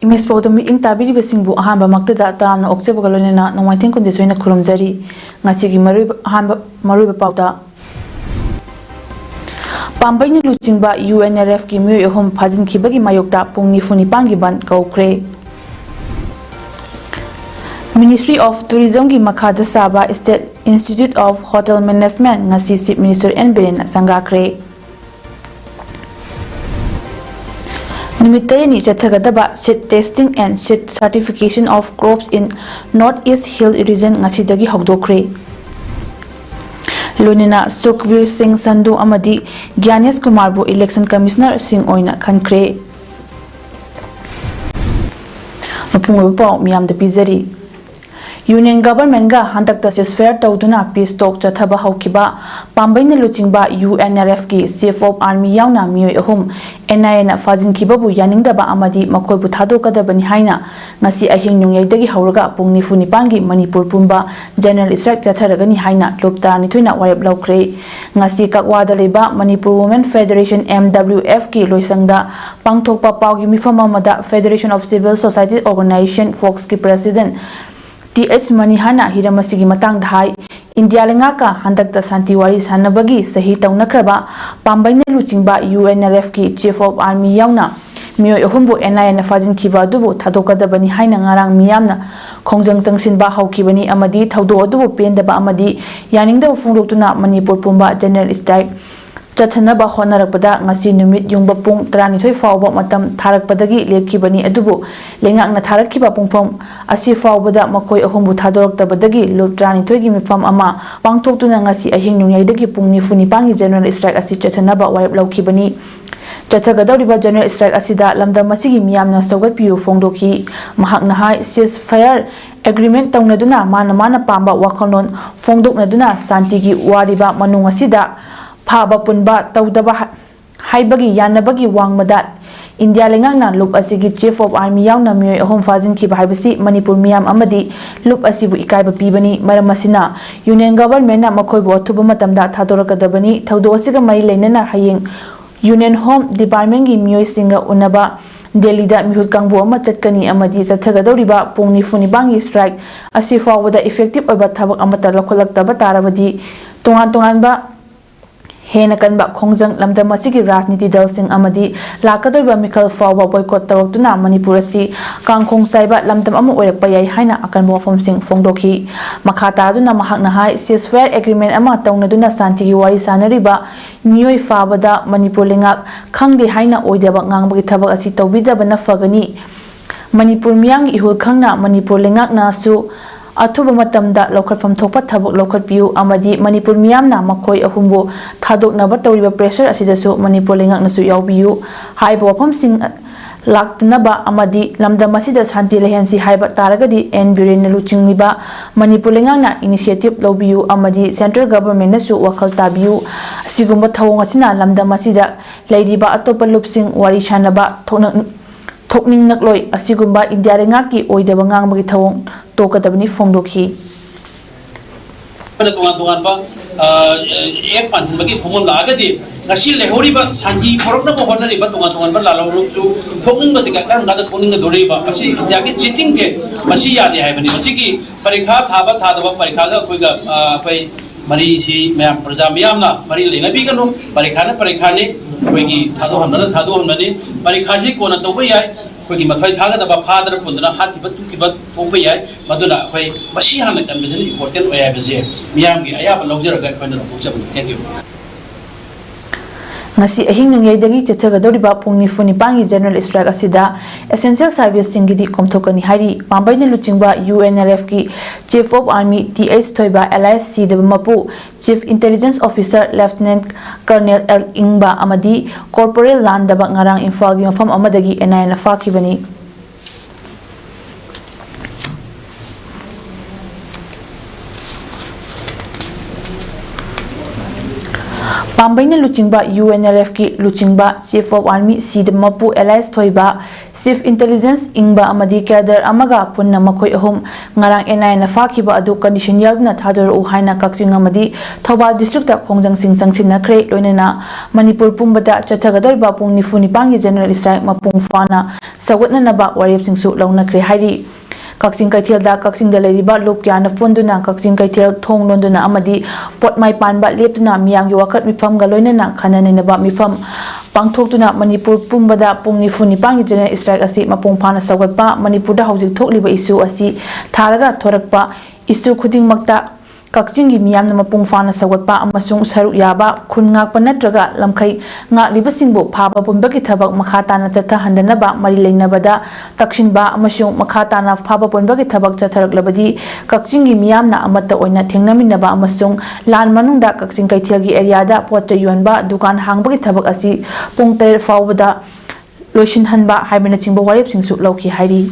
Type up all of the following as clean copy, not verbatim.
Miss PAODAM ing tabiri besingbu ahamba maktada tamna okcheba galonena nomaithen kunde soina khurumjari ngasi gi marui ahamba marui pauda Pambaini luchingba UNRF ki myo yohum phajin khibagi mayokta pungni funi pangi ban kaukre Ministry of Tourism gi makhada saba State Institute of Hotel Management ngasi Chief Minister N Biren sangakre Nimitayani Chathagadaba seed testing and seed certification of crops in Northeast Hill region ngasidagi hogdokre. Lunina Sukhvir Singh Sandhu amadi Gyanes Kumar bu election commissioner sing oina khankre. Mapungo pau miyam da pizari. Union government ga handak ta ceasefire tawduna peace talk chathaba haukiba Pambaina luchingba UNRF ki chief of army yauna miyoi ahum NIA na fajin kibabu yaningdaba amadi makoi bu thadokadabani haina ngasi ahing nyungyai hauraga pungni funi pangi Manipur pumba general strike chatharagani haina lopta nithuina warep laukre ngasi kakwada leba Manipur Women Federation MWF ki loisangda pangthokpa paugi mifam amada Federation of Civil Society Organization Fox ki president TH Manihana Hiramasigi Matang Dhai India Lengaka Handakta Santiwari Sanabagi Sahi Taunakraba Pambaina Luchingba UNRF ki Chief of Army Yauna Mio Yohumbu NIA na Fajin Kiba Dubu Tadokadabani Haina Ngarang Miyamna Kongjang Zangsinba Haukibani Amadi Taudo Dubu Pendaba Amadi Yaningda Funglutuna Manipur Pumba General Strike Chathanaba Honarakpada ngasi numit yungba pung 12 fawba matam tharakpadagi lepkibani adubu lengakna tharakkiba pungpham asi fawbada makoi ahumbu thadoroktabadagi lop 12 gi mifam ama pangthoktuna ngasi ahing nungyaidagi pung nifuni pangi general strike asi chathanaba warep laukibani Chathagadoriba general strike asida lamdam masigi miyamna saugatpiu fongdoki mahakna hai ceasefire agreement tawnaduna mana pamba wakalon fongdoknaduna santigi wariba manung asida Phaba punba tawdaba haibagi yanabagi wangmadat India lengakna lup asigi chief of army yauna miyoi ahom fajin khiba haibasi Manipur miyam amadi lup asibu ikaiba pibani maram asina union government na makhoibo athuba matamda thadorakadabani thaudo asiga mai leinana hayeng union home department gi miyoi singa unaba Delhi da mihut kangbu ama chatkani amadi chathagadoriba pungni funi bangi strike asi fawada effective oba thabak amata lokholakta tarabadi tongan ba Hena kanba khongjang lamdam asigi rajniti dal sing amadi lakadorba mikhal fawba boycott tawtuna Manipur asi kangkhong saiba lamdam amu oirakpa yai haina akanba wafam sing fongdokhi makhata duna mahakna hai ceasefire agreement ama tawnaduna santigi wari sanariba miyoi fabada Manipur lengak khangde haina oidaba ngangbagi thabak asi tawbidaba na fagani Manipur miyang ihul khangna Manipur lengak na su Athuba matamda lokhatfam thokpa thabak lokhatpiu amadi Manipur miyamna makhoi ahumbu thadoknaba tawriba pressure asidasu Manipur lengaknasu yaubiu haiba wafam sing laktanaba amadi lamdam asida shanti lehensi haiba taragadi N Biren luchingniba Manipur lengakna initiative lobiu amadi central government nasu wakal tabiu asigumba thawong asina lamdam asida leiriba atopa lupsing wari shanaba Thokning nakloi asigumba India lengaki oidaba ngangbagi thawong tokadabani fongdokhi tungan ba ek pansin bagi phumon lagadi ngasi lehori ba sanji khorokna bo honari ba tungan ba lalawru chu thokning ba jiga kan gada thokning dori ba asi India ki cheating je masi yade hai bani masi ki parikha thaba thadaba parikha ga koi ga pai mari si mayam praja miyam na mari lena bi kanu parikha ne koi gi thado hamnani parikha si kona to ba yai koi gi mathai thaga da ba father pundna hati ba tu ki ba to ba yai maduna koi masi hana kan bisan important oya bese miyam gi aya ba lojera ga koi na thank you ngasi ahing nungyai chathagadoriba pung nifu nipangi general strike asida essential service singidi komthokani hari pambaina luchingba UNLF ki chief of army TH Thoiba LIC de mapu chief intelligence officer lieutenant colonel L Ingba amadi corporal landaba ngarang imphal gi mafam amadagi NI na fakibani Pambaina luchingba UNLF ki luchingba chief of army C de mapu LIS Thoiba chief intelligence ingba amadi kader amaga punna makoi ahum ngarang NI na fakiba adu condition yagna thador u haina kakching amadi Thobal district ta khongjang sing changsin kre loinena Manipur pumbata chathagadoriba pung nifu nipangi general strike mapung fana sawatna naba warep singsu launa kre hairi Kakching Kaithel da Kakching da leriba lop kya na ponduna Kakching Kaithel thong londuna amadi potmai panba leptuna miyang wakat mifam galoina na khanane ba mifam pangthokuna Manipur pumbada pung nifu nipangi general strike asi mapung phana sawatpa Manipur da hojik thokliba issue asi tharaga thorakpa issue khuding makta Kakching gi miyam na mapung fana sawatpa amasung saruk yaba khun ngak panatraga lamkhai ngak libasingbo phaba punbaki thabak makhata na chatha handanaba mari leinabada takshinba amasung makhata na phaba punbaki thabak chatharak labadi Kakching gi miyam na amata oina thengnaminaba amasung lan manungda Kakching Kaithel gi area da potcha yonba dukan hangbagi thabak asi pung 13 fawbada loishin hanba haibena chingbo warep singsu lauki hairi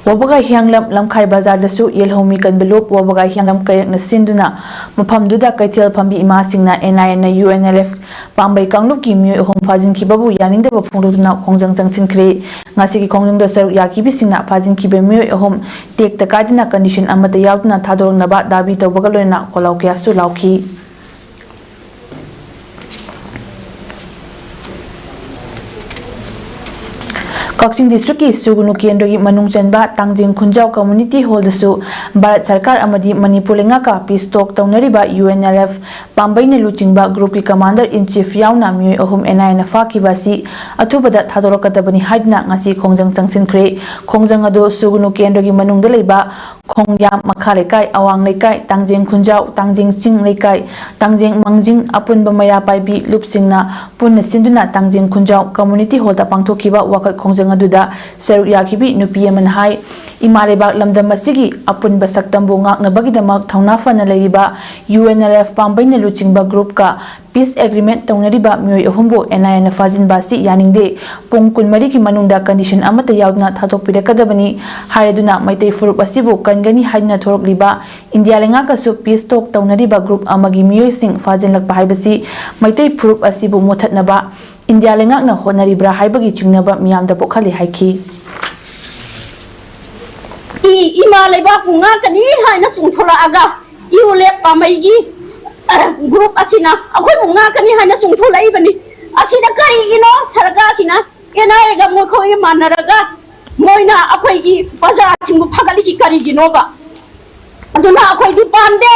Wabagai hianglam lamkhai bazar dasu yelhomi kan belup wabagai hianglam kayak na sinduna mafam duda Kaithel phambi ima singna NI na UNLF pambai kanglup ki myo hong phajin ki babu yaning de phongduna khongjang changchin khre ngasi ki khongjang da saruk ya ki bi singna phajin ki be myo hom tek ta kadina condition amata yaudna thadorong naba dabi tawbaga loina kolau kya su lauki Kakching district ki sugunu kendra ki manung chanba tangjing khunjau community hall dasu Bharat Sarkar amadi Manipur lenga ka peace talk taunariba UNLF pambaina luchingba group ki commander in chief yauna myo ahum NI na fakibasi athubada thadorokadabani haidna ngasi khongjang changsin khre khongjang ado sugunu kendra ki manung da leiba khongyam makha lekai awang lekai tangjing khunjau tangjing ching lekai tangjing mangjing apunba maya paibi lupsingna punna sinduna tangjing khunjau community hall ta pangthokiba wakat khongjang aduda saruk yakibi nupi aman hai imalebak lamdam asigi apun basak tambu ngakna bagidamak thongna fana leiba UNLF pambaina luchingba group ka peace agreement taunariba myoy ahumbo NI na fajin basi yaningde pung kunmari ki manungda condition amata yaudna thatok pirakadabani haiduna maitai furup asibu kangani haidna thorok liba India lenga ka su peace talk taunariba group amagi myoy sing fajin lakpa haibasi maitai furup asibu mothatnaba India lengak na honaribra haibagi chingnaba miyam da pokhali haiki ima leba kunga kani haina sungthola aga iule pamaigi group asina akhoi bunga kani haina sungthola ibani asina kari ino sarga asina enai ga mo khoi manaraga moina akhoi gi bazar singbu phagali chi kari ginoba aduna akhoi di pande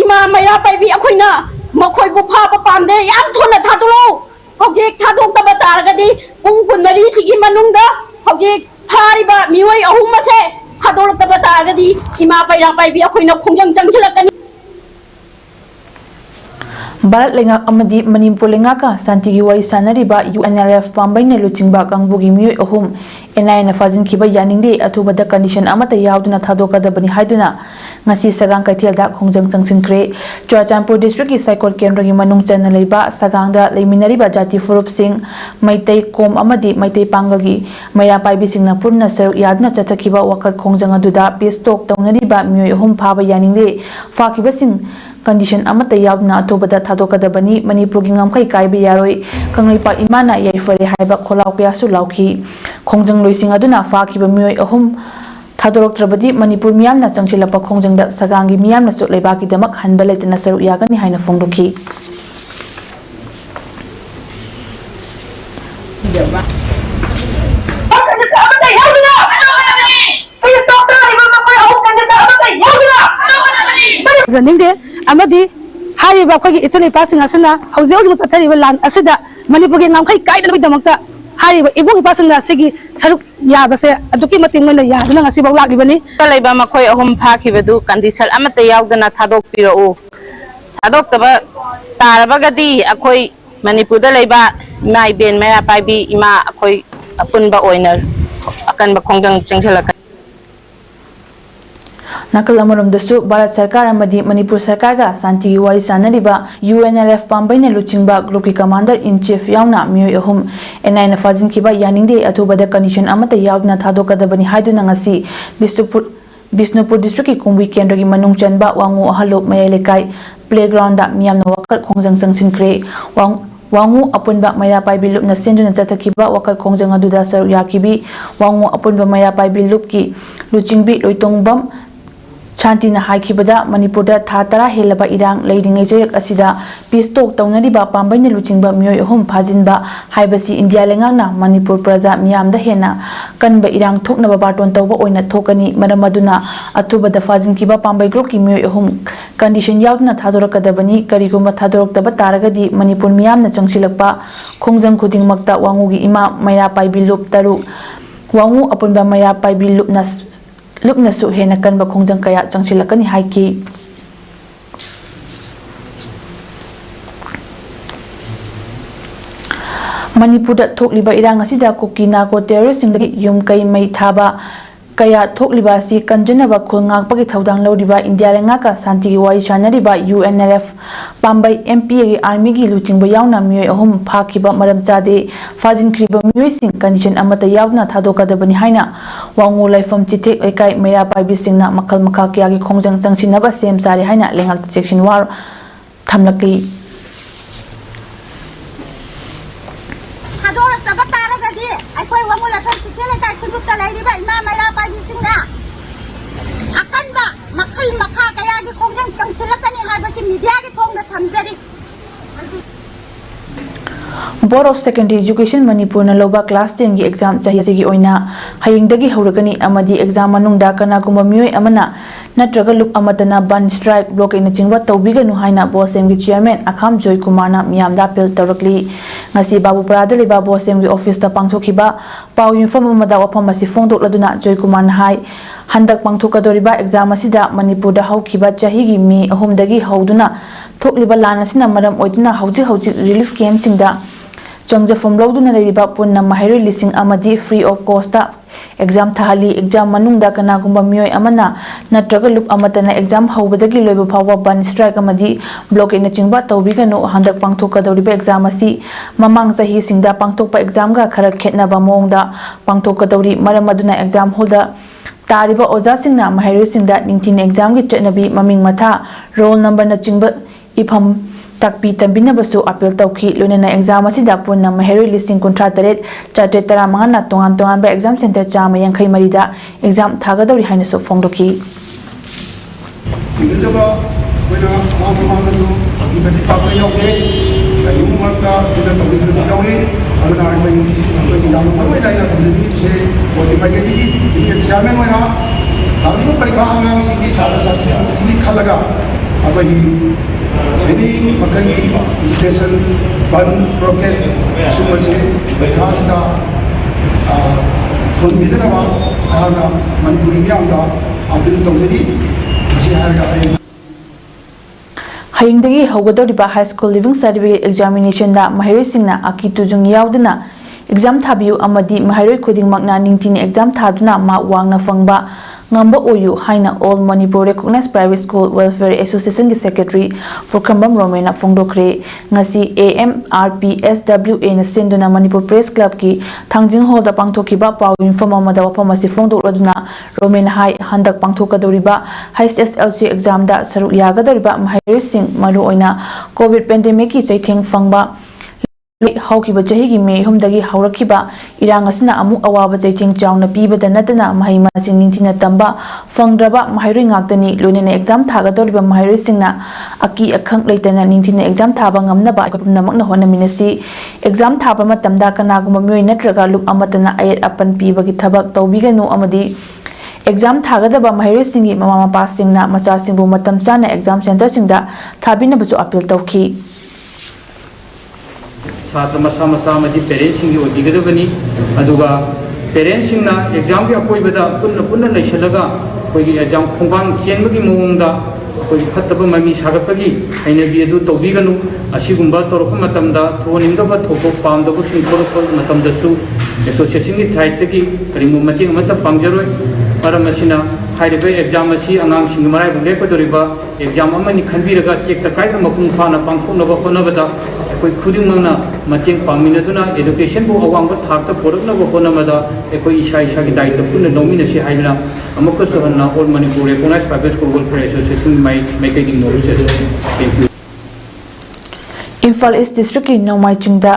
ima maira paibi akhoina makhoi bu pha pa pande yam thona thadulu Hojik thadok taba taragadi pung kunmari sigi manungda hojik thariba miwai ahum mase thadok taba taragadi ima pairang paibi akhoina khongjang changchilakani Bharat lenga amadi Manipur lenga ka santigi wari sanariba UNLF pambaina luchingba kangbugi myoy ahum NI na fajin kiba yaningde athubada condition amata yauduna thadokadabani haiduna ngasi sagang Kaithel da khongjang changsin khre Churachandpur district ki Saikot kendra gi manung chana leiba sagangda leiminariba jati furup sing maitai kom amadi maitai pangagi maya paibi singna purna saruk yadna chathakiba wakat khongjang aduda peace talk taunariba myoy ahum phaba yaningde fakiba sing condition amata yaudna athubada thadokadabani Manipur gi ngamkhai kaibi yaroi kanglipa imana yaifare haiba kholau kya su lauki khongjang loising aduna fakiba myoy ahum thadorok trabadi Manipur miyamna changchilapa khongjangda sagangi miyamna su leibaki damak hanba leitana saruk yagani haina phongdoki ꯊꯥꯖꯅꯤꯡꯗꯦ ꯑꯃꯗꯤ ꯍꯥꯏꯔꯤꯕ ꯑꯩꯈꯣꯏꯒꯤ ꯏꯆꯤꯜ ꯏꯄꯥꯁꯤꯡ ꯑꯁꯤꯅ ꯍꯧꯖꯤꯛ ꯍꯧꯖꯤꯛ ꯆꯠꯊꯔꯤꯕ ꯂꯥꯟ ꯑꯁꯤꯗ ꯃꯅꯤꯄꯨꯔꯒꯤ ꯉꯝꯈꯩ ꯀꯥꯏꯗꯅꯕꯒꯤꯗꯃꯛꯇ ꯍꯥꯏꯔꯤꯕ ꯏꯕꯨꯡ ꯏꯄꯥꯁꯤꯡꯅ ꯑꯁꯤꯒꯤ ꯁꯔꯨꯛ ꯌꯥꯕꯁꯦ ꯑꯗꯨꯛꯀꯤ ꯃꯇꯤꯛ ꯃꯣꯏꯅ ꯌꯥꯗꯨꯅ ꯉꯁꯤꯐꯥꯎ ꯂꯥꯛꯂꯤꯕꯅꯤ ꯂꯩꯕ ꯃꯈꯣꯏ ꯑꯍꯨꯝ ꯐꯥꯈꯤꯕꯗꯨ ꯀꯟꯗꯤꯁꯟ ꯑꯃꯠꯇ ꯌꯥꯎꯗꯅ ꯊꯥꯗꯣꯛꯄꯤꯔꯛꯎ ꯊꯥꯗꯣꯛꯇꯕ ꯇꯥꯔꯕꯒꯗꯤ ꯑꯩꯈꯣꯏ ꯃꯅꯤꯄꯨꯔꯗ ꯂꯩꯕ ꯏꯃꯥ ꯏꯕꯦꯟ ꯃꯩꯔꯥ ꯄꯥꯏꯕꯤ ꯏꯃꯥ ꯑꯩꯈꯣꯏ ꯑꯄꯨꯟꯕ ꯑꯣꯏꯅ ꯑꯀꯟꯕ ꯈꯣꯡꯖꯪ ꯆꯪꯁꯤꯜꯂꯛꯀꯅꯤ ꯅꯥꯀꯜ ꯑꯃꯔꯣꯝꯗꯁꯨ ꯚꯥꯔꯠ ꯁꯔꯀꯥꯔ ꯑꯃꯗꯤ ꯃꯅꯤꯄꯨꯔ ꯁꯔꯀꯥꯔꯒ ꯁꯥꯟꯇꯤꯒꯤ ꯋꯥꯔꯤ ꯁꯥꯟꯅꯔꯤꯕ UNLF ꯄꯥꯝꯕꯩꯅ ꯂꯨꯆꯤꯡꯕ ꯒ꯭ꯔꯨꯞꯀꯤ ꯀꯃꯥꯟꯗꯔ ꯏꯟ ꯆꯤꯐ ꯌꯥꯎꯅ ꯃꯤꯑꯣꯏ ꯑꯍꯨꯝ NIAꯅ ꯐꯥꯖꯤꯟꯈꯤꯕ ꯌꯥꯅꯤꯡꯗꯦ ꯑꯊꯨꯕꯗ ꯀꯟꯗꯤꯁꯟ ꯑꯃꯠꯇ ꯌꯥꯎꯗꯅ ꯊꯥꯗꯣꯛꯀꯗꯕꯅꯤ ꯍꯥꯏꯗꯨꯅ ꯉꯁꯤ ꯕꯤꯁꯅꯨꯄꯨꯔ ꯗꯤꯁꯇ꯭ꯔꯤꯛꯀꯤ ꯀꯨꯝꯕꯤ ꯀꯦꯟꯗ꯭ꯔꯒꯤ ꯃꯅꯨꯡ ꯆꯟꯕ ꯋꯥꯡꯉꯨ ꯑꯍꯜꯂꯨꯞ ꯃꯌꯥꯏ ꯂꯩꯀꯥꯏ ꯄ꯭ꯂꯦꯒ꯭ꯔꯥꯎꯟꯗ ꯃꯤꯌꯥꯝꯅ ꯋꯥꯀꯠ ꯈꯣꯡꯖꯪ ꯆꯪꯁꯤꯟꯈ꯭ꯔꯦ ꯋꯥꯡꯉꯨ ꯑꯄꯨꯟꯕ ꯃꯩꯔꯥ ꯄꯥꯏꯕꯤ ꯂꯨꯞꯅ ꯁꯤꯟꯗꯨꯅ ꯆꯠꯊꯈꯤꯕ ꯋꯥꯀꯠ ꯈꯣꯡꯖꯪ ꯑꯗꯨꯗ ꯁꯔꯨꯛ ꯌꯥꯈꯤꯕꯤ ꯋꯥꯡꯉꯨ ꯑꯄꯨꯟꯕ ꯃꯩꯔꯥ ꯄꯥꯏꯕꯤ ꯂꯨꯞꯀꯤ ꯂꯨꯆꯤꯡꯕꯤ ꯂꯣꯏꯇꯣꯡꯕꯝ ꯁꯥꯟꯇꯤꯅ ꯍꯥꯏꯈꯤꯕꯗ ꯃꯅꯤꯄꯨꯔꯗ ꯊꯥ 10 ꯍꯦꯜꯂꯕ ꯏꯔꯥꯡ ꯂꯩꯔꯤꯉꯩ ꯆꯌꯦꯛ ꯑꯁꯤꯗ ꯄꯤꯁ ꯇꯣꯛ ꯇꯧꯅꯔꯤꯕ ꯄꯥꯝꯕꯩꯅ ꯂꯨꯆꯤꯡꯕ ꯃꯤꯑꯣꯏ ꯑꯍꯨꯝ ꯐꯥꯖꯤꯟꯕ ꯍꯥꯏꯕꯁꯤ ꯏꯟꯗꯤꯌꯥ ꯂꯩꯉꯥꯛꯅ ꯃꯅꯤꯄꯨꯔ ꯄ꯭ꯔꯖꯥ ꯃꯤꯌꯥꯝꯗ ꯍꯦꯟꯅ ꯀꯟꯕ ꯏꯔꯥꯡ ꯊꯣꯛꯅꯕ ꯕꯥꯔꯇꯣꯟ ꯇꯧꯕ ꯑꯣꯏꯅ ꯊꯣꯛꯀꯅꯤ ꯃꯔꯝ ꯑꯗꯨꯅ ꯑꯊꯨꯕꯗ ꯐꯥꯖꯤꯟꯈꯤꯕ ꯄꯥꯝꯕꯩ ꯒ꯭ꯔꯨꯞꯀꯤ ꯃꯤꯑꯣꯏ ꯑꯍꯨꯝ ꯀꯟꯗꯤꯁꯟ ꯌꯥꯎꯗꯅ ꯊꯥꯗꯣꯔꯛꯀꯗꯕꯅꯤ ꯀꯔꯤꯒꯨꯝꯕ ꯊꯥꯗꯣꯔꯛꯇꯕ ꯇꯥꯔꯒꯗꯤ ꯃꯅꯤꯄꯨꯔ ꯃꯤꯌꯥꯝꯅ ꯆꯪꯁꯤꯜꯂꯛꯄ ꯈꯣꯡꯖꯪ ꯈꯨꯗꯤꯡꯃꯛꯇ ꯋꯥꯡꯉꯨꯒꯤ ꯏꯃꯥ ꯃꯩꯔꯥ ꯄꯥꯏꯕꯤ ꯂꯨꯞ 6 ꯋꯥꯡꯉꯨ ꯑꯄꯨꯟꯕ ꯃꯩꯔꯥ ꯄꯥꯏꯕꯤ ꯂꯨꯞꯅꯁꯨ ꯍꯦꯟꯅ ꯀꯟꯕ ꯈꯣꯡꯖꯪ ꯀꯌꯥ ꯆꯪꯁꯤꯜꯂꯛꯀꯅꯤ ꯍꯥꯏꯈꯤ ꯃꯅꯤꯄꯨꯔꯗ ꯊꯣꯛꯂꯤꯕ ꯏꯔꯥꯡ ꯑꯁꯤꯗ ꯀꯨꯀꯤ ꯅꯥꯔꯀꯣ ꯇꯦꯔꯣꯔꯤꯁꯁꯤꯡꯗꯒꯤ ꯌꯨꯝ ꯀꯩ ꯃꯩ ꯊꯥꯕ ꯀꯌꯥ ꯊꯣꯛꯂꯤꯕ ꯑꯁꯤ ꯀꯟꯖꯅꯕ ꯈꯨꯜ ꯉꯥꯛꯄꯒꯤ ꯊꯧꯗꯥꯡ ꯂꯧꯔꯤꯕ ꯏꯟꯗꯤꯌꯥ ꯂꯩꯉꯥꯛꯀ ꯁꯥꯟꯇꯤꯒꯤ ꯋꯥꯔꯤ ꯁꯥꯟꯅꯔꯤꯕ UNLF ꯄꯥꯝꯕꯩ MPAꯒꯤ ꯑꯥꯔꯃꯤꯒꯤ ꯂꯨꯆꯤꯡꯕ ꯌꯥꯎꯅ ꯃꯤꯑꯣꯏ ꯑꯍꯨꯝ ꯐꯥꯈꯤꯕ ꯃꯔꯝ ꯆꯥꯗꯦ ꯐꯥꯖꯤꯟꯈ꯭ꯔꯤꯕ ꯃꯤꯑꯣꯏꯁꯤꯡ ꯀꯟꯗꯤꯁꯟ ꯑꯃꯠꯇ ꯌꯥꯎꯗꯅ ꯊꯥꯗꯣꯛꯀꯗꯕꯅꯤ ꯍꯥꯏꯅ ꯋꯥꯡꯉꯨ ꯂꯩꯐꯝ ꯆꯤꯊꯦꯛ ꯂꯩꯀꯥꯏ ꯃꯩꯔꯥ ꯄꯥꯏꯕꯤꯁꯤꯡꯅ ꯃꯈꯜ ꯃꯈꯥ ꯀꯌꯥꯒꯤ ꯈꯣꯡꯖꯪ ꯆꯪꯁꯤꯟꯅꯕ ꯁꯦꯝ ꯁꯥꯔꯦ ꯍꯥꯏꯅ ꯂꯩꯉꯥꯛꯇ ꯆꯦꯛꯁꯤꯟ ꯋꯥꯔꯣꯜ ꯊꯝꯂꯛꯂꯤ ꯊꯥꯗꯣꯔꯛꯇꯕ ꯇꯥꯔꯒꯗꯤ ꯑꯩꯈꯣꯏ ꯋꯥꯡꯉꯨ ꯂꯩꯐꯝ ꯆꯤꯊꯦꯛ ꯂꯩꯀꯥꯏ ꯁꯤꯡꯂꯨꯞꯇ ꯂꯩꯔꯤꯕ ꯏꯃꯥ ꯃꯩꯔꯥ ꯄꯥꯏꯕꯤꯁꯤꯡꯅ ꯑꯀꯟꯕ ꯃꯈꯜ ꯃꯈꯥ ꯀꯌꯥꯒꯤ ꯈꯣꯡꯖꯪ ꯆꯪꯁꯤꯜꯂꯛꯀꯅꯤ ꯍꯥꯏꯕꯁꯤ ꯃꯤꯗꯤꯌꯥꯒꯤ ꯊꯣꯡꯗ ꯊꯝꯖꯔꯤ Board of Secondary Education Manipurna ꯂꯧꯕ ꯀ꯭ꯂꯥꯁ 10ꯒꯤ ꯑꯦꯛꯖꯥꯝ ꯆꯍꯤ ꯑꯁꯤꯒꯤ ꯑꯣꯏꯅ ꯍꯌꯦꯡꯗꯒꯤ ꯍꯧꯔꯒꯅꯤ ꯑꯃꯗꯤ ꯑꯦꯛꯖꯥꯝ ꯃꯅꯨꯡꯗ ꯀꯅꯥꯒꯨꯝꯕ ꯃꯤꯑꯣꯏ ꯑꯃꯅ ꯅꯠꯇ꯭ꯔꯒ ꯂꯨꯞ ꯑꯃꯠꯇꯅ ꯕꯟ ꯁ꯭ꯇ꯭ꯔꯥꯏꯛ ꯕ꯭ꯂꯣꯀꯦꯠꯅꯆꯤꯡꯕ ꯇꯧꯕꯤꯒꯅꯨ ꯍꯥꯏꯅ ꯕꯣꯁꯦꯝꯒꯤ ꯆꯤꯌꯔꯃꯦꯟ ꯑꯈꯥꯝ ꯖꯣꯏ ꯀꯨꯃꯥꯔꯅ ꯃꯤꯌꯥꯝꯗ ꯑꯄꯤꯜ ꯇꯧꯔꯛꯂꯤ ꯉꯁꯤ ꯕꯥꯕꯨꯄꯥꯔꯥꯗ ꯂꯩꯕ ꯕꯣꯁꯦꯝꯒꯤ ꯑꯣꯐꯤꯁꯇ ꯄꯥꯡꯊꯣꯛꯈꯤꯕ ꯄꯥꯎ ꯌꯨꯝꯐꯝ ꯑꯃꯗ ꯋꯥꯐꯝ ꯑꯁꯤ ꯐꯣꯡꯗꯣꯛꯂꯗꯨꯅ ꯖꯣꯏ ꯀꯨꯃꯥꯔꯅ ꯍꯥꯏ ꯍꯟꯗꯛ ꯄꯥꯡꯊꯣꯛꯀꯗꯧꯔꯤꯕ ꯑꯦꯛꯖꯥꯝ ꯑꯁꯤꯗ ꯃꯅꯤꯄꯨꯔꯗ ꯍꯧꯈꯤꯕ ꯆꯍꯤꯒꯤ ꯃꯦ 3ꯗꯒꯤ ꯍꯧꯗꯨꯅ ꯊꯣꯛꯂꯤꯕ ꯂꯥꯟ ꯑꯁꯤꯅ ꯃꯔꯝ ꯑꯣꯏꯗꯨꯅ ꯍꯧꯖꯤꯛ ꯔꯤꯂꯤꯐ ꯀꯦꯝꯞꯁꯤꯡꯗ ꯆꯪꯖꯐꯝ ꯂꯧꯗꯨꯅ ꯂꯩꯔꯤꯕ ꯄꯨꯟꯅ ꯃꯍꯩꯔꯣꯏ 1,000 ꯑꯃꯗꯤ ꯐ꯭ꯔꯤ ꯑꯣꯐ ꯀꯣꯁꯇ ꯑꯦꯛꯖꯥꯝ ꯊꯥꯍꯜꯂꯤ ꯑꯦꯛꯖꯥꯝ ꯃꯅꯨꯡꯗ ꯀꯅꯥꯒꯨꯝꯕ ꯃꯤꯑꯣꯏ ꯑꯃꯅ ꯅꯠꯇ꯭ꯔꯒ ꯂꯨꯞ ꯑꯃꯠꯇꯅ ꯑꯦꯛꯖꯥꯝ ꯍꯧꯕꯗꯒꯤ ꯂꯣꯏꯕ ꯐꯥꯎꯕ ꯕꯟ ꯁ꯭ꯇ꯭ꯔꯥꯏꯛ ꯑꯃꯗꯤ ꯕ꯭ꯂꯣꯀꯦꯠꯅꯆꯤꯡꯕ ꯇꯧꯕꯤꯒꯅꯨ ꯍꯟꯗꯛ ꯄꯥꯡꯊꯣꯛꯀꯗꯧꯔꯤꯕ ꯑꯦꯛꯖꯥꯝ ꯑꯁꯤ ꯃꯃꯥꯡ ꯆꯍꯤꯁꯤꯡꯗ ꯄꯥꯡꯊꯣꯛꯄ ꯑꯦꯛꯖꯥꯝꯒ ꯈꯔ ꯈꯦꯠꯅꯕ ꯃꯑꯣꯡꯗ ꯄꯥꯡꯊꯣꯛꯀꯗꯧꯔꯤ ꯃꯔꯝ ꯑꯗꯨꯅ ꯑꯦꯛꯖꯥꯝ ꯍꯣꯜꯗ ꯇꯥꯔꯤꯕ ꯑꯣꯖꯥꯁꯤꯡꯅ ꯃꯍꯩꯔꯣꯏꯁꯤꯡꯗ ꯅꯤꯡꯊꯤꯅ ꯑꯦꯛꯖꯥꯝꯒꯤ ꯆꯠꯅꯕꯤ ꯃꯃꯤꯡ ꯃꯊꯥ ꯔꯣꯜ ꯅꯝꯕꯔꯅꯆꯤꯡꯕ ꯏꯐꯝ ꯇꯥꯛꯄꯤ ꯇꯝꯕꯤꯅꯕꯁꯨ ꯑꯄꯤꯜ ꯇꯧꯈꯤ ꯂꯣꯏꯅꯅ ꯑꯦꯛꯖꯥꯝ ꯑꯁꯤꯗ ꯄꯨꯟꯅ ꯃꯍꯩꯔꯣꯏ 53,935ꯅ ꯇꯣꯉꯥꯟ ꯇꯣꯉꯥꯟꯕ ꯑꯦꯛꯖꯥꯝ ꯁꯦꯟꯇꯔ 184ꯗ ꯑꯦꯛꯖꯥꯝ ꯊꯥꯒꯗꯧꯔꯤ ꯍꯥꯏꯅꯁꯨ ꯐꯣꯡꯗꯣꯛꯈꯤ any makani education ban rocket sumase bekasda khonbidana wa ana manipuri yamda apil tawjari jiharga ꯍꯌꯦꯡꯗꯒꯤ ꯍꯧꯒꯗꯧꯔꯤꯕ ꯍꯥꯏ ꯁ꯭ꯀꯨꯜ ꯂꯤꯚꯤꯡ ꯁꯔꯇꯤꯐꯤꯀꯦꯠ ꯑꯦꯛꯖꯥꯃꯤꯅꯦꯁꯟꯗ ꯃꯍꯩꯔꯣꯏꯁꯤꯡꯅ ꯑꯀꯤ ꯇꯨꯖꯨꯡ ꯌꯥꯎꯗꯅ ꯑꯦꯛꯖꯥꯝ ꯊꯥꯕꯤꯌꯨ ꯑꯃꯗꯤ ꯃꯍꯩꯔꯣꯏ ꯈꯨꯗꯤꯡꯃꯛꯅ ꯅꯤꯡꯊꯤꯅ ꯑꯦꯛꯖꯥꯝ ꯊꯥꯗꯨꯅ ꯃꯥꯔꯛ ꯋꯥꯡꯅ ꯐꯪꯕ ngamba oyu haina all Manipur recognized private school welfare association ki secretary Purkhambam Romena Fongdokre ngasi AMRPSWA na senduna Manipur Press Club ki Thangjing Hall da pangthokiba paw informa mada wapamasi fongdokladuna Romena hai handak pangthokadoriba HSLC exam da saruk yagadoriba mahairosing maru oina COVID pandemic ki chaitheng fangba haukiba chahigi me humdagi haurakiba irang asina amuk awaba chaiting chawna pibada natana mahai masing ningthina tamba fangdraba mahairoi ngaktani loinena exam thagadoriba mahairoi singna aki akhang leitana ningthina exam thaba ngamnaba akapnamakna honaminasi exam thaba matamda kanaguma myoi natraga lup amatana ayat apan pibagi thabak tawbiganu amadi exam thagadaba mahairoisingi mama mapasingna machasingbu matam chana exam center singda thabinabasu appeal tawki छात्र मसा मसा मदी parents सिंगी ओदिगदबनी अदुगा parents सिंगना exam के अकोइबदा पुन्न पुन्न लैसलगा कोई exam खुंबांग चेनबगी मवंगदा कोई फत्तब mummy सागतगी आइनबी अदु तौबिगनु असिगुंबा तोरक मतमदा थोनिंगदबा थोको पामदबु सिंग तोरक मतमदसु एसोसिएशन की थाइतगी करिमु मतिंग मत पांगजरोय मरम असिना हाइरबे एग्जाम असि अंगांग सिंग मराय बुलेपदोरिबा एग्जाम अमनि खनबिरगा टेक्ता कायदा मपुंग फाना पांगथोनबा होनबदा कोई खुदिंगमंगना मतेंग पांगमिनदुना एजुकेशन बु अवांग थाक पोरकनबो होनमदा कोई ईशा ईशा की दायित्व पुनः नौमिनसी हाइबना अमुकसु हन्ना all Manipur recognised private school welfare association माइकेटिंग notice thank you Imphal East District ki Nomai Chungda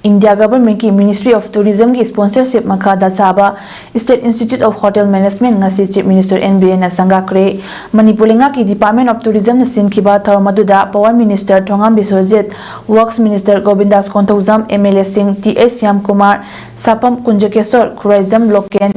India government ki Ministry of Tourism ki sponsorship makada chaba State Institute of Hotel Management ngasi Chief Minister NBN na sangakre Manipur lenga ki Department of Tourism na sinkiba thawmaduda Power Minister Thongam Biswajit Works Minister Govindas Kontauzam MLA Singh TH Syam Kumar Sapam Kunjakesor Khuraizam Loken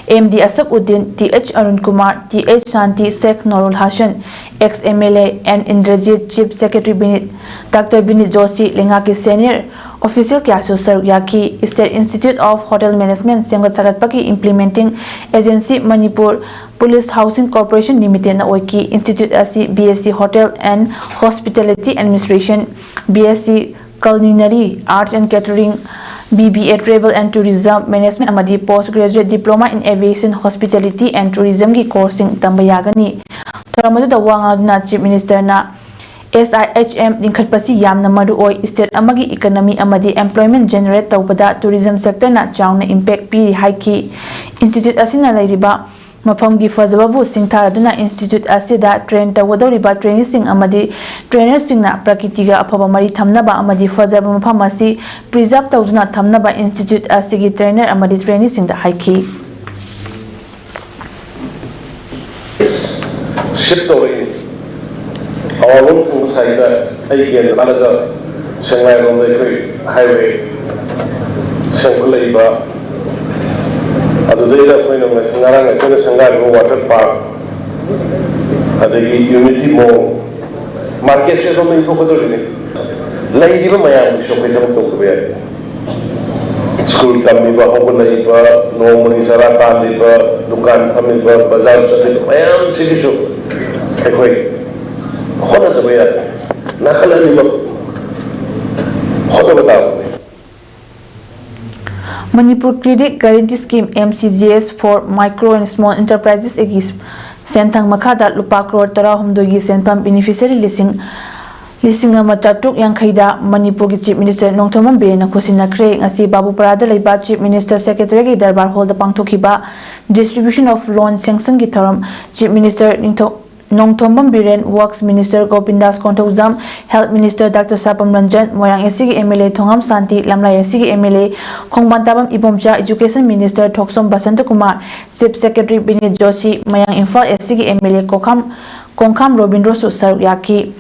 MD Asap Uddin TH Arun Kumar TH Shanti Sheikh Norul Hassan ex-MLA and Indrajit Chief Secretary Binit Dr. Binit Joshi lenga ki senior official kya susar yaki State Institute of Hotel Management semgat sagat paki implementing agency Manipur Police Housing Corporation Limited na oiki Institute asi BSc Hotel and Hospitality Administration BSc Culinary Arts and Catering BBA Travel and Tourism Management amadi Postgraduate Diploma in Aviation Hospitality and Tourism ki coursing tambayagani Taramadu da wanga Chief Minister na SIHM linkhatpasi yamna maruoi state amagi economy amadi employment generate tawbada tourism sector na chawna impact pi haiki institute asina lairiba mafam gi fazababu singtharaduna institute asida train tawdoriba trainees sing amadi trainers sing na prakriti ga afaba mari thamnaba amadi fazaba mafam asi preserve tawduna thamnaba institute asigi trainer amadi trainees sing da haiki ship away our long through side again another Shanghai on the highway Sankulaiba at the data point of Sangarang and Shanghai water park at the Unity Mall market share on the Pocodori Lady Mayam shopping school Tamiba Hokulaiba normally Sarata Liba Dukan Amiba Bazar Satin Mayam City Show Hola the way Nakala Manipur Credit Guarantee Scheme MCGS for Micro and Small Enterprises egis Sentang Makada Lupa Crore Tara Humdogi Senpam Beneficiary Lising Machatuk Yankhaida Manipur Chief Minister Nongthomam Be na Kusina Kre ngasi Babu Parada Laiba Chief Minister Secretary ki Darbar Hall da Pangthokiba distribution of loan sanction ki thoram Chief Minister Nongthombam Biren Works Minister Govindas Kontauzam Health Minister Dr. Sapam Ranjan Moyang SC MLA Thongam Santi Lamlai SC MLA Khongbantabam Ibomcha Education Minister Thoksom Basanta Kumar Chief Secretary Binit Joshi Mayang Imphal SC MLA Kongkham Robindro Susar Yaki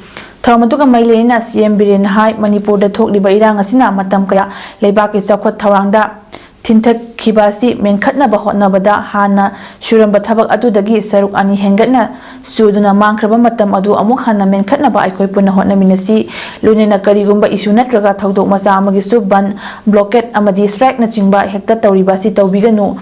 Thamatuka Mailena CM Biren Hai Manipur da thokliba irang asina matam kaya leibaki chakhot thawangda Tintak Kibasi Menkatna Bahotnabada Hana Shuramba Tabak Adudagi Saruk Ani Hengatna Suduna Mankraba Matam Adu Amukhana Menkatna Ba Ikoi Puna Hotna Minasi Lunina Karigumba Isuna Traga Taudo Masa Amagisu Ban Blockade Amadi Strike Nachingba Hecta Tauribasi Taubiganu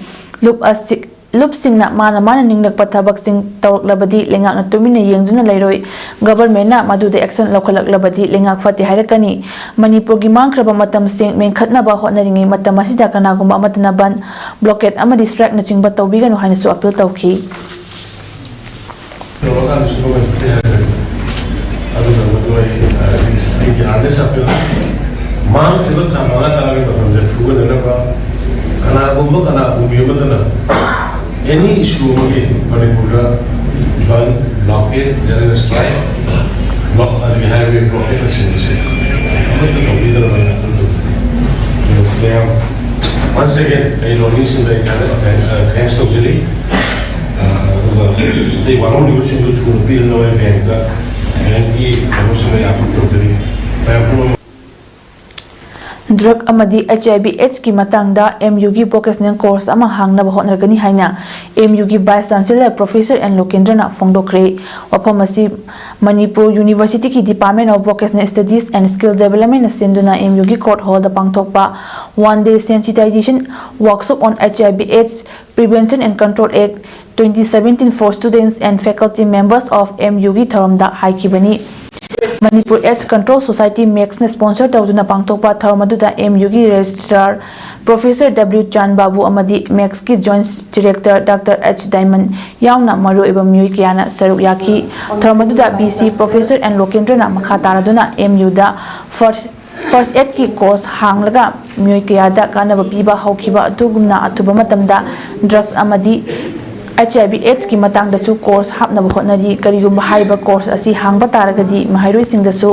Loop sing na mana ningnak patabak sing tawak labadi lengak na tumina yengduna lairoi government na madude action lokalak labadi lengak fati hairakani Manipur gi mangkraba matam sing menkhatna ba hotnaringi matam asida kanagumba amatna ban blockade ama distract na chingba tawbiganu haina su appeal tawki any issue again, Manipur, blockade, there is a strike, block the highway blockade the city. Once again, I noticed in the thanks to Julie, they were only wishing to appeal no event, and he emotionally approached drug अमदी HIV/AIDS की मतंगदा MU की vocational course अमा हांगनब होनरगनी हाइना MU की vice chancellor professor N लोकेंद्रना फोंदोक्रे वफम असि मणिपुर यूनिवर्सिटी की department of vocational studies and skill development सिंधुना MU की कोर्ट हॉल दा पांगथोकपा 1 day sensitization workshop on HIV/AIDS prevention and control act 2017 for students and faculty members of MU की थरमदा हाइकिबनी Manipur AIDS Control Society makes ne sponsor tawduna pangtokpa tharmaduda MU gi registrar Professor W Chan Babu amadi Max ki Joint Director Dr H Diamond yauna maru eba mui kiana saruk yaki tharmaduda BC Professor and Lokendra na makha taraduna MU da first aid ki course hanglaga mui kiyada kana piba haukiba atugumna atuba matamda drugs amadi HIV/AIDS की मतंग दसु course हापनब होटनरी करिगुम हाइबा course असी हांगबा तारगदी महाइरोइ सिंग दसु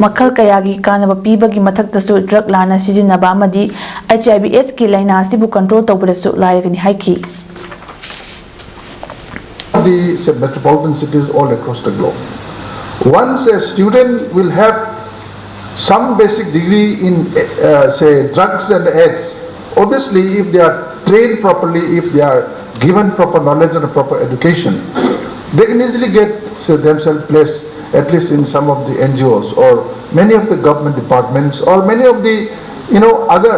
मखल कयागी कानब पीबगी मथक दसु drug लाना सिजिनबा मदी HIV/AIDS की लाइना सिबु control तौबदसु लायगनी हाइकी the metropolitan cities all across the globe. Once a student will have some basic degree in say drugs and AIDS, obviously if they are trained properly, if they are given proper knowledge and a proper education, they can easily get themselves placed at least in some of the NGOs or many of the government departments or many of the other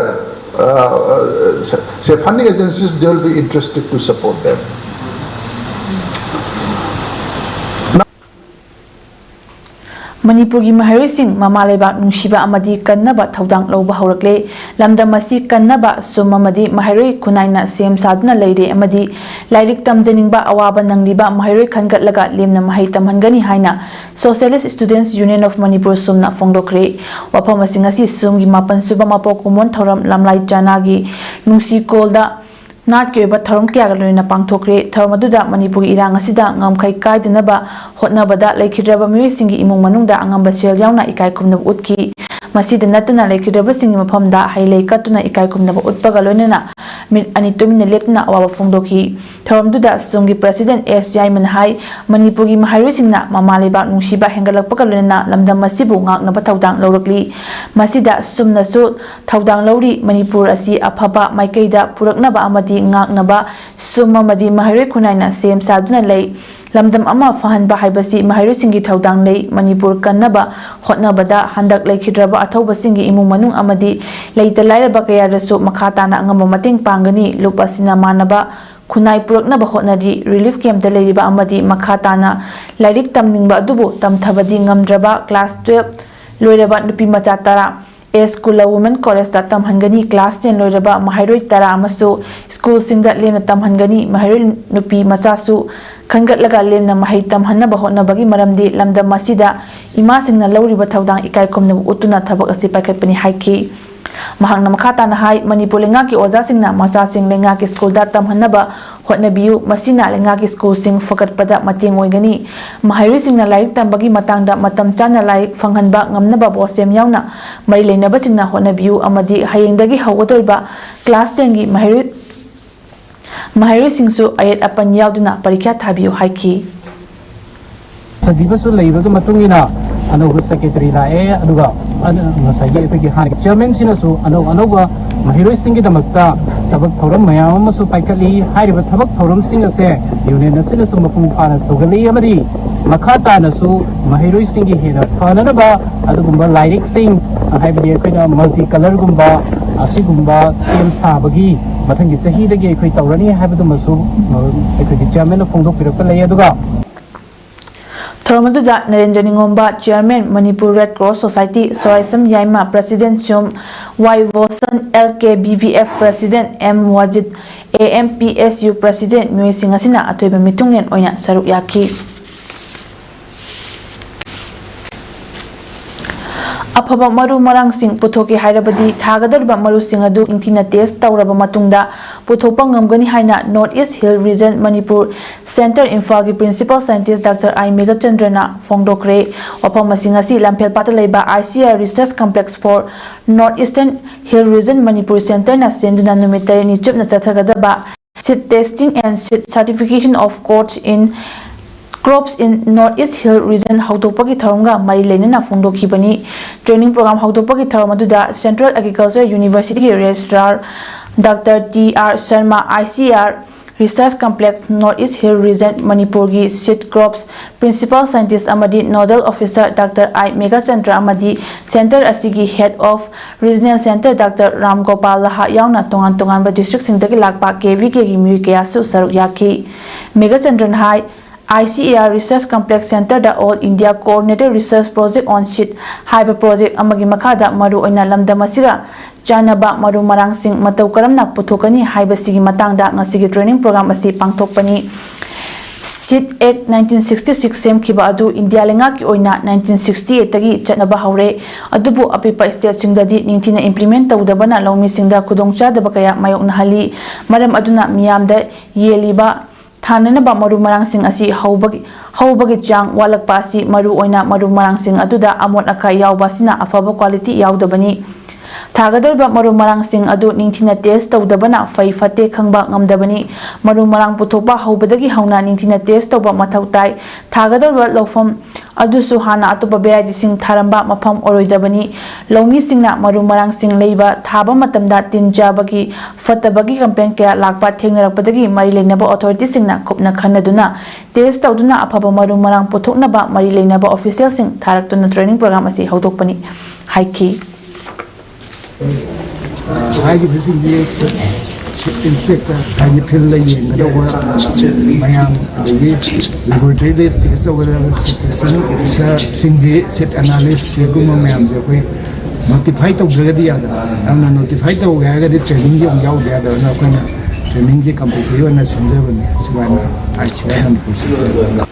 say funding agencies. They will be interested to support them. Manipur gi mahari sing mama leba nungshiba amadi kannaba thaudang loba haurakle lamdam asi kannaba sum amadi mahari kunaina sem sadna leire amadi lairik tamjaningba awaba nangliba mahari khangatlaga lemna mahai tamhangani haina Socialist Students Union of Manipur sumna fongdokre wafam asing asi sum gi mapan suba mapo kumon thoram lamlai janagi nungsi kolda नाट के थरम क्या पांथोक्रे थरम Manpur इरांग ngमखै कायदनबा होटनबदा लेखिद्रब म्युइसिंगी इमुंग मनुंगदा अंगंबा cell यावना इकाय खुमनब उतकी मसीद नतना लेखिद्रब सिंगी मफमदा हाइले कतुना इकाय खुमनब उतपगा लोइनना मिट अनि Tumin लेपना अवाबा फोंदोकी थरमदुदा सुंगी president S याइमन high Manipur की महाइरोइ सिंगना ममालेबा नुंसिबा हेंगलकपगा लोइनना लमदम मसिबु ngaknaba thawdang lawrakli masida sumnasu thawdang lawri manipur asi afaba maikeida puraknaba amadi ngaknaba sum amadi mahiroi khunaina sem saduna lei lamdam ama fahanba haibasi mahiroi singi thawdang lei manipur kannaba hotnabada handak leikidraba athauba singi imung manung amadi leita lairaba kaya rasu makhatana angamba mating pangani lupasina manaba khunai puraknaba hotnari relief camp da leiriba amadi makhatana lairik tamningba adubu tamthabadi ngamdraba class 12 loiraba nupi macha tara School Women College da tamhangani class 10 loiraba mahiroi tara amasu school singda lemna tamhangani mahiroi nupi macha su khangatlaga lemna mahai tamhanna bahotnabagi maramdi lamda masida ima singna lawriba thawdang ikai komna utuna thabak asi paikhatpani haiki mahangna makhatana hai manipur lenga ki oja singna masa sing lenga ki school da tamhanaba hotnabiu masina lenga ki school sing fakatpada mateng oigani mahiroi singna laik tambagi matangda matam chana laik fanghanba ngamnaba bosem yauna mari leinaba singna hotnabiu amadi hayengdagi hawgodoiba class 10 gi mahiroi singsu ayat apan yauduna parikha thabiu haiki Sagibasu leibaga matungina anoga secretary lae aduga ngasai ge han chairman sinasu anoga mahiroi singi damakta tabak thoram mayam amasu paikali hairiba thabak thoram sing ase union sinasu mapung phana sogali amadi makhata nasu mahiroi singi hena phana ba adugumba lairik sing haibadi koina multi color gumba asigumba sem sabagi mathangi chahi dagi koi tawrani haibadu masu ekoi chairman phongdok pirap lei aduga Thormaduda Narendra Ningomba Chairman Manipur Red Cross Society Soraisam Yaima President Chum Y Vosan LKBVF President M Wajid AMPSU President Mui Singasina Atoiba Mitunglen Oina Saruk Yaki afaba maru marang sing puthoki hairabadi thagadalba maru sing adu intina test tawraba matungda puthopa ngamgani haina North East Hill Region Manipur Center Imphal gi Principal Scientist Dr. I Mega Chandrana Fongdokre afama singasi lampel patalaiba ICR Research Complex for North Eastern Hill Region Manipur Center na senduna numitari ni chupna chathagadaba seed testing and seed certification of courts in Crops in Northeast Hill Region Hautopagi Tharamga Mari Lenana Fongdokhibani Training Program Hautopagi Tharamadudha Central Agriculture University Registrar Dr. T.R. Sharma ICR Research Complex Northeast Hill Region Manipurgi Seed Crops Principal Scientist Amadi Nodal Officer Dr. I. Megachandra Amadi Center Asigi Head of Regional Center Dr. Ram Gopal Laha Yauna Tongan Tonganba District Singtagi Lakpa KVK gi Mui Kayasu Saruk Yaki Megachandran High ICAR Research Complex Center da All India Coordinated Research Project on Seed Haiba Project Amagi Makada Maru Oina Lamda Masiga Janaba Maru Marang Sing Matau Karamna Putukani Haiba Sigi Matangda Ngasigi Training Program Asi Pangtokpani Seed Act 1966 Sem Kiba Adu India Lengaki Oina 1968 Tagi Chatnaba Haure Adubu Apipa State Singdadi Nintina Implement Tawdabana Lawmi Singda Kudongcha Dabakaya Mayok Nahali Maram Aduna Miyamda Yeliba Thananaba Maru Marang Sing Asi Haubagi Chang Walakpa Asi Maru Oina Maru Marang Sing Aduda Amot Aka Yaubasina Afaba Quality Yaudabani Tagadorba Maru Marang Sing Adu Nintina Test Tawdabana Fai Fate Khangba Ngamdabani Maru Marang Putopa Haubadagi Hauna Nintina Test Tawba Mathautai Tagadorba Lofam Adu Suhana Atuba Beadi Sing Tharamba Mapam Oroidabani Lomi Singna Maru Marang Sing Leiba Thaba Matamda Tinjabagi Fatabagi Campaign Kaya Lakpa Thengnarakpadagi Mari Lenaba Authority Singna Kupna Khanaduna Test Tawduna Afaba Maru Marang Puthoknaba Mari Lenaba Official Sing Tharaktuna Training Program Asi Hautokpani Haiki Inspector, I feel like Mayam, laboratory test over set analysis, notified of the other. I'm notified of where the training of the other, training the compensation as I share.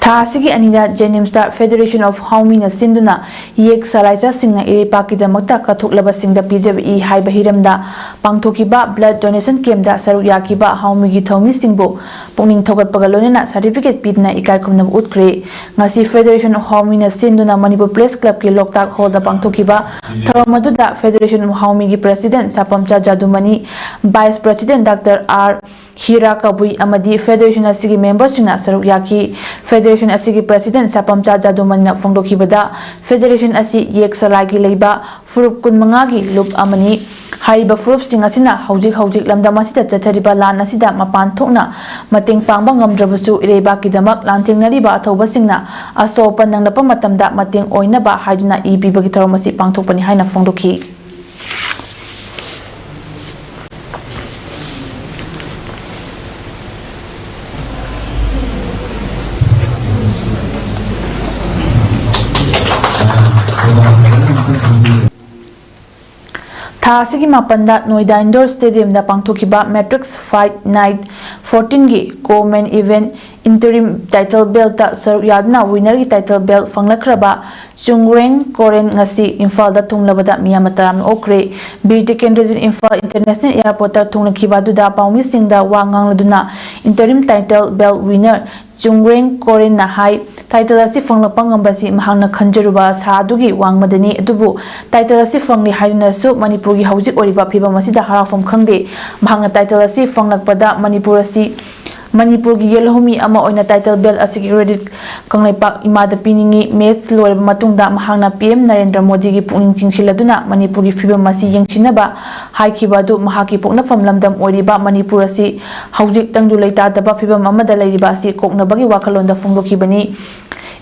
Thasigi Anida Jenimsta Federation of Haumina Sinduna Yek Salaisa Singna Iripaki the Mata Katuklaba Sing the PJB High Bahiramda Pangtokiba Blood Donation Camp da Saruyakiba Haumigi Tomi Singbo Puning Tokat Pagalonina Certificate Pitna Ikaikumna Utkre Nasi Federation of Haumina Sinduna Manipur Place Club Ki Loktak Hall the Pangtokiba Taramaduda Federation of Haumigi President Sapamcha Jadumani Vice President Dr. R. Hira Kabui Amadi Federation Asigi members Singna Saruyaki Federation Asigi President Sapamcha Jadumani Fongdokibada Federation Asi Yek Salagi Leiba Furup Kunmangagi Lup Amani Hariba Furup Singasina Hojik Lamda Masita Chatariba Lan Asida Mapan Tokna Mating Pangbang Drabusu Ireba Kidamak Lanting Nariba Toba Singna Aso Panang Napamatamda Mating Oinaba Hajuna Ibi Bagitoromasi Pangtopani Haina Fongdoki Thasigi Mapanda Noida Indoor Stadium da Pangtokiba Matrix Fight Night 14 gi co-main event interim title belt ta Saryadna winner gi title belt Fanglakraba Chungreng Koren ngasi Imphal da tunglabada miyamataram okre BT Kendrejin Imphal International Airport ta tunglakiba duda Paumi Singda wangang laduna interim title belt winner Chungreng Koren na hai title asi fanglapang ambasi mahangna khanjaruba sadugi wangmadani adubu title asi fangli haiduna su Manipur gi hauzik oriba phiba masida harafam khangde mahangna title asi fanglakpada Manipur gi yelhomi ama oina title belt asi credit kanglaipak imada piningi match loiba matungda mahangna PM Narendra Modi gi pungning chingsiladuna Manipur gi phiba masi yengchinaba haikiba du mahaki pokna famlamdam oriba Manipur asi hauzik tangdu leita daba phiba amada leiriba asi koknabagi wakhalonda fongdokibani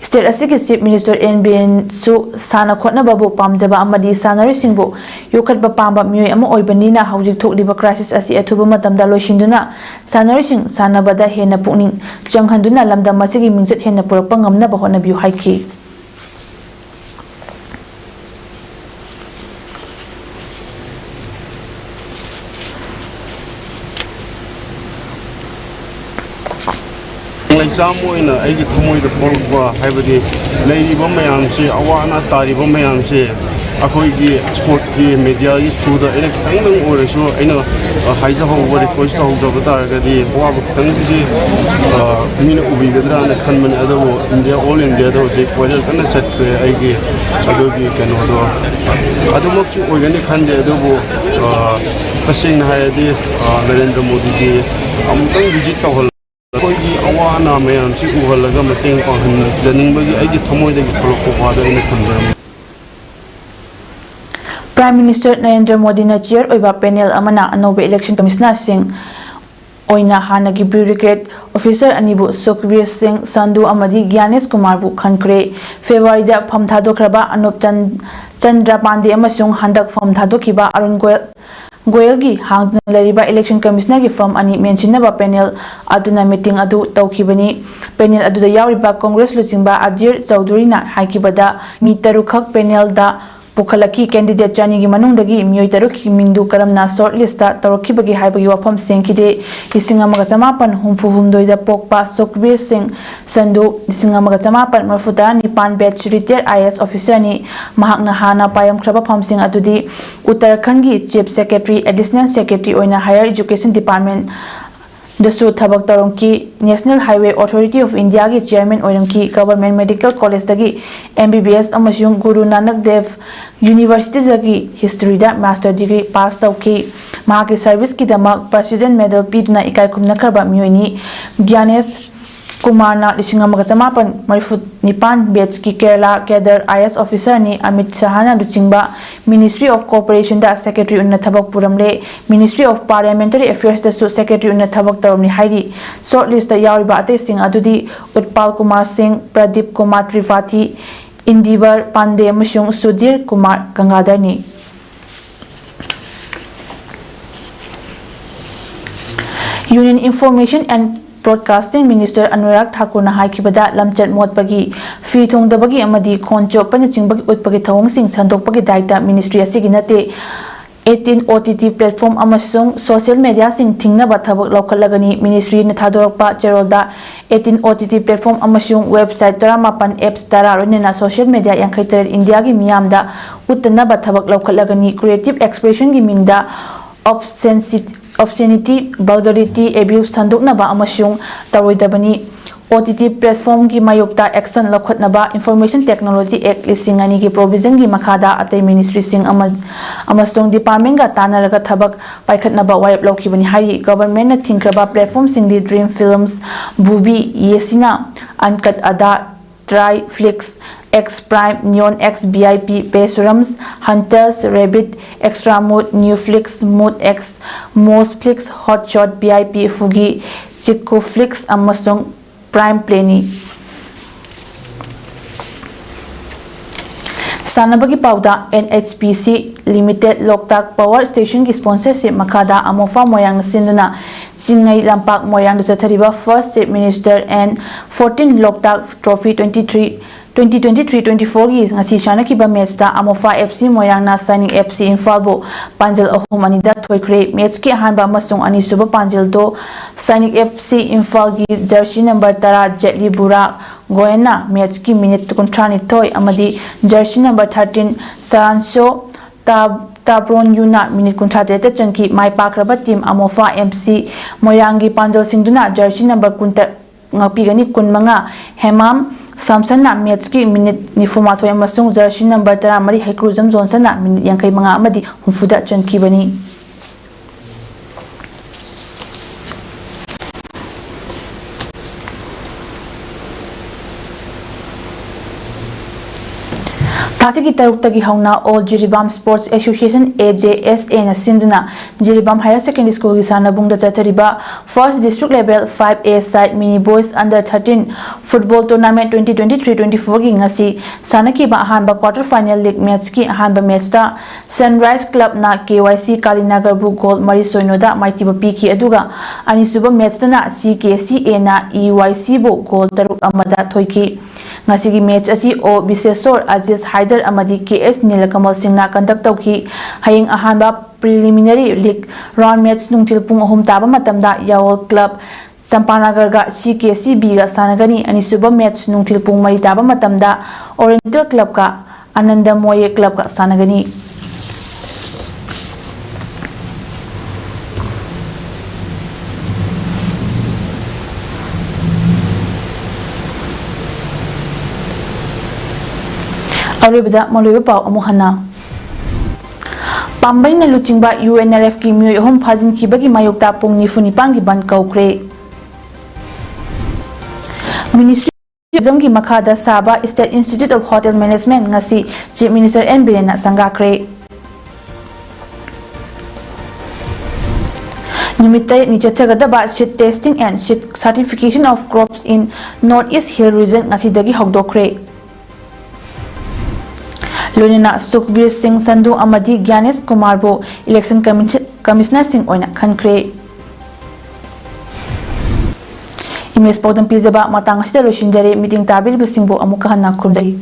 State Asiki Chief Minister NBN Su Sana Khotna Babu Pamjaba Amadi Sanari Singbo Yokatba Pamba Miyoi Ama Oibanina Hauzik Thokliba Crisis Asi Athuba Matamda Loishinduna Sanari Sing Sanabada Hena Pukning Changhanduna Lamda Masigi Mingzat Hena Purakpa Ngamnaba Hotnabiu Haiki Examoina, I get Kumoy the Polva, Havadi, Lady Bomayamsi, Awana Tari Bomayamsi, Akoigi, Sport, Media, to the electric or so, I know a Haisa over the first of the Targadi, Wab Tangi, Mina Ubigadra and the Kanman Ado, India, all in the other, they were going to set Igi, Adobe Canodo. Adomoki organic hand adobo, Passing Hayadi, Narendra Modi, I'm going to visit the whole. ꯑꯋꯥ ꯑꯅꯥ ꯃꯌꯥꯝꯁꯤ ꯎꯍꯜꯂꯒ ꯃꯇꯦꯡ ꯄꯥꯡꯍꯟꯖꯅꯤꯡꯕꯒꯤ ꯑꯩꯒꯤ ꯊꯃꯣꯏꯗꯒꯤ ꯊꯣꯛꯂꯛꯄ ꯋꯥꯗꯣ ꯑꯩꯅ ꯊꯝꯖꯔꯝꯃꯤ. Prime Minister Narendra Modi na chair oiba panel amana anoba election commissioner sing oina hanagi bureaucrat officer anibu Sukhbir Singh Sandhu amadi Gyanesh Kumar bu khankre February da pham thadokraba Anup Chandra Pandey amasung handak pham thadokiba Arun Goyal gi hangna lariba election commissioner gi firm ani mentionaba panel aduna meeting adu tawkibani panel adu da yawriba Congress luchingba Ajir Chowdhury na haikibada mi tarukhak panel da Pukhalaki candidate Chani gi manungdagi miyoi taruk mingdu karamna shortlist ta tawrokibagi haibagi wafam sengkide lisinga maga chamapan humfu humdoida pokpa Sukhbir Singh Sandhu lisinga maga chamapan marfuta nipan batch retired IS officer ni mahakna hana payam khraba famsing adudi Uttarakhand gi chief secretary additional secretary oina higher education department Dasu Thabak Tarongki National Highway Authority of India ki chairman oiramki Government Medical College dagi MBBS amasung Guru Nanak Dev University dagi history da master degree pass tawki mahaki service ki damak president medal pidna ikai khumna kharba miyoni Gyanesh Kumar na lising amaga chamapan marifut nipan batch ki Kerala cadre IS officer ni Amit Shahana luchingba Ministry of Cooperation da secretary unna thabak puramle Ministry of Parliamentary Affairs da su secretary unna thabak taramni hairi shortlist da yawriba ate sing adudi Utpal Kumar Singh Pradeep Kumar Tripathi Indivar Pandey amasung Sudhir Kumar Gangadhar ni Union Information and Broadcasting Minister Anurag Thakur na haikibada lamchat motpagi fi thongdabagi amadi khoncho panachingbagi utpagi thawngsing sandokpagi daita ministry asigi nate 18 OTT platform amasung social media sing thingnaba thabak laukalagani ministry na thadorakpa cherolda 18 OTT platform amasung website 38 apps tararonena social media yankhaiter India gi miyamda uttanaba thabak laukalagani creative expression gi mingda obscenity, vulgarity, abuse sanduknaba amasung taroidabani OTT platform gi mayokta action lakhotnaba Information Technology Act lisingani gi provision gi makhada atay ministry sing amasung department ga tanaraga thabak paikhatnaba warep laukibani hari government na thinkraba platform sing di Dream Films, Bubi, Yesina, Uncut Ada, Try Flix, X Prime, Neon X VIP, Pesurams, Hunters, Rabbit, Extra Mode, New Flix, Mode X, Mosflix, Hotshot VIP, Fugi, Chico Flix, amasung Prime Play Sanabagi Pauda NHPC Limited Loktak Power Station ki sponsorship makada amofa moyang sinduna Chingai Lampak moyang Zathariba First Chief Minister and 14 Loktak Trophy 2023-24 gi ngasi shana ki ba match da amofa FC moyang na signing FC Imphal bo panjal ahum anida thoikre match ki hanba masung ani suba panjal do signing FC Imphal gi jersey number 10 Jetli Bura Goena match ki minute kontrani toy amadi jersey number 13 Saranso Tabron Yuna minute kontrate ta changki mai pakraba team amofa MC moyangi panjal singduna jersey number kunta ngapigani kunmanga Hemam Samson na match ki minute nifuma toy amasung jersey number 10 mari Haikruzam Johnson na minute yankai manga amadi humfuda changki bani Tasiki Taruktagi Hauna All Jiribam Sports Association AJSA na sinduna Jiribam Higher Secondary School gi sanabungda chathariba First District Level 5A side Mini Boys Under 13 Football Tournament 2023-24 gi ngasi sanakiba ahanba quarter final league match ki ahanba match ta Sunrise Club na KYC Kalinagar bu goal mari soinoda maitiba piki aduga anisuba match na CKCA na EYC bu goal taruk amada thoiki ngasigi match asi o Bisesor Aziz Haider amadi KS Nilakamal Singna conduct tawki haying ahanba preliminary league round match nungtil pung ahum taba matamda Yawol Club Sampanagar ga CKCB ga sanagani anisuba match nungtil pung mari taba matamda Oriental Club ka Ananda Moye Club ka sanagani Aribada Maluiba Pau Amuhana Pambay na luchingba UNRF ki miyoi ahum phajin kibagi mayokta pung nifunipan gi ban kaukre Ministry of Tourism Makada Saba State Institute of Hotel Management ngasi Chief Minister N. Birena Sangakre. Numitay ni chathagadaba shit testing and shit certification of crops in Northeast Hill region ngasi dagi hogdokre. Lunina Sukhvir Singh Sandhu amadi Gyanesh Kumar bo Election Commissioner Singh oina khankre. Image PAODAM pizaba matang asida loishinjare meeting tabir bisingbo amuka hanna khurjai.